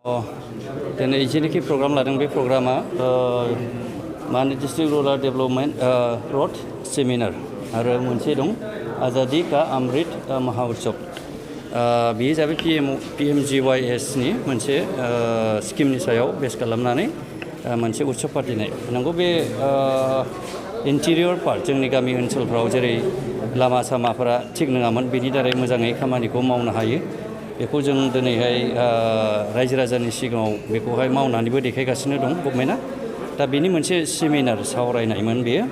दिनै जेनोखि प्रग्राम लादों बे प्रग्रामा माने डिस्ट्रिक्ट रुराल डेभेलपमेन्ट रड सेमिनार आरो मोनसे दं आजादी का अमृत महाउत्सव बेयो जाबाय PMGYS नि मोनसे स्किमनि सायाव बेस खालामनानै मोनसे उत्सव फाथिनाय नंगौ बे इन्टिरियर पार्ट जोंनि गामि ओनसोलफ्राव जेरै लामा सामाफोरा थिग नङामोन बेनि दारै मोजाङै खामानिखौ मावनो हायो बेखौ जों दिनैहाय रायजो राजानि सिगाङाव बेखौहाय मावनानैबो देखायगासिनो दं गभर्नमेन्टआ दा बेनि मोनसे सेमिनार सावरायनायमोन बेयो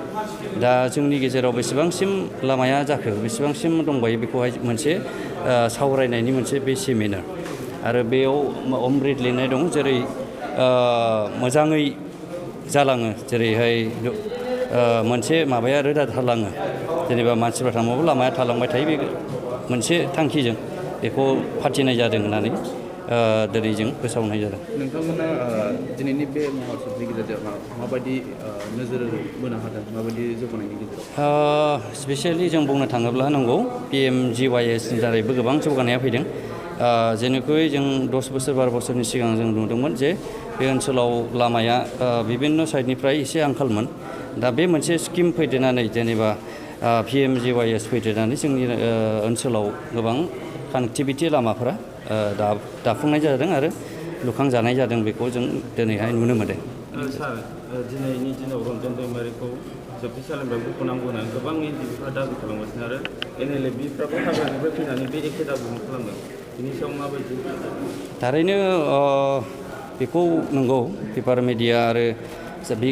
दा जोंनि गेजेराव बेसेबांसिम लामाया जाखो बेसेबांसिम दंबायो बेखौहाय मोनसे सावरायनायनि मोनसे बे सेमिनार आरो बेयाव अमृत लिरनाय दं जेरै मोजाङै जालाङो जेरैहाय मोनसे माबाया रोदा थालाङो जेनेबा मानसिफ्रा थांबाबो लामाया थालांबाय थायो बे मोनसे थांखिजों बेखौ फाथिनाय जादों होननानै दिनै जों फोसावनाय जादों। नोंथांमोना दिनैनि बे महोत्सबनि गेजेरजों माबायदि नोजोर बोनो हादों माबायदि जौगानायनि गेजेराव स्पेसियेलि जों बुंनो थाङोब्ला नंगौ PMGYS नि दारैबो गोबां जौगानाया फैदों जेनेखि जों 10 बोसोर 12 बोसोरनि सिगां जों नुदोंमोन जे बे ओनसोलाव लामाया बिभिन्न साइडनिफ्राय एसे आंखालमोन दा बे मोनसे स्किम फैदेरनानै जेनेबा PMGYS फैदेरनानै जोंनि ओनसोलाव गोबां कानेक्टिभिटि लामाफोरा दाफुंनाय जादों आरो लुखांजानाय जादों बेखौ जों दिनैहाय नुनो मोनदों। सार दिनैनि दिनाव रन्जन दैमारिखौ जोबथेसालिनिफ्राय बख'नांगौ होननानै गोबां एनजिअफ्रा दाबि खालामगासिनो आरो NLFBफ्राबो हाग्रानिफ्राय फैनानै बे एखे दाबिखौ खालामदों बेनि सायाव माबायदि थारैनो बेखौ नंगौ पेपार मिडिया आरो बे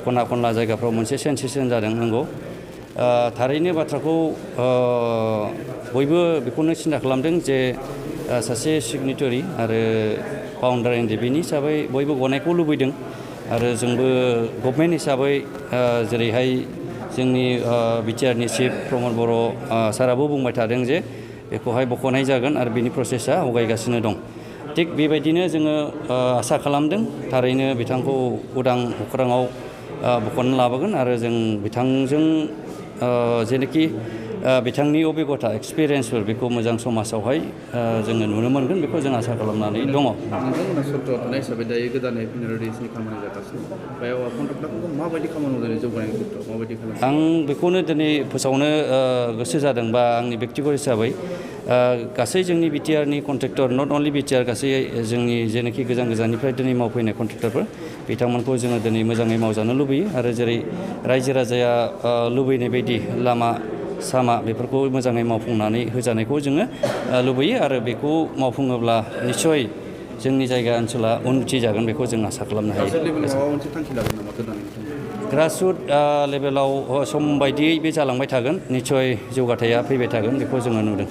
खना खनला जायगाफ्राव मोनसे सेन्सेसन जादों नंगौ थारैनो बाथ्राखौ बयबो बेखौनो सिन्था खालामदों जे सासे सिगनेटरि आरो फाउन्डार बेनि हिसाबै बयबो गनायखौ लुबैदों आरो जोंबो गभर्नमेन्ट हिसाबै जेरैहाय जोंनि BTR नि चिफ प्रमद बर' साराबो बुंबाय थादों जे बेखौहाय बख'नाय जागोन आरो बेनि प्रसेसा आवगायगासिनो दं थिग बेबायदिनो जोङो आसा खालामदों थारैनो बिथांखौ उदां अख्राङाव बख'नानै लाबोगोन आरो जों बिथांजों जेनोखि बिथांनि अभिगथा एक्सपिरियेन्सफोर बेखौ मोजां समाजावहाय जोङो नुनो मोनगोन बेखौ जों आसा खालामनानै दङ। नोंथांमोना सत्त'आव थानाय हिसाबै दायो गोदानै पिनारिसनि खामानि जागासिनो बेयाव कन्ट्रेक्टरफोरखौ माबायदि खामानि मावदों जौगानायनि खेत्रआव माबायदि खालामदों आं बेखौनो दिनै फोसावनो गोसो जादों बा आंनि बेक्तिगत हिसाबै गासै जोंनि BTR नि कन्ट्रेक्टर नट अनलि BTR गासै जोंनि जेनाखि गोजान गोजाननिफ्राय दिनै मावफैनाय कन्ट्रेक्टरफोर बिथांमोनखौ जोङो दिनै मोजाङै मावजानो लुबैयो आरो जेरै रायजो राजाया लुबैनाय बायदि लामा सामा बेफोरखौ मोजाङै मावफुंनानै होजानायखौ जोङो लुबैयो आरो बेखौ मावफुङोब्ला निस्सय जोंनि जायगा ओनसोला उन्नति जागोन बेखौ जों आसा खालामनो हायो। ग्रासरुट लेभेलाव सम बायदियै बे जालांबाय थागोन निस्सय जौगाथाया फैबाय थागोन बेखौ जोङो नुदों।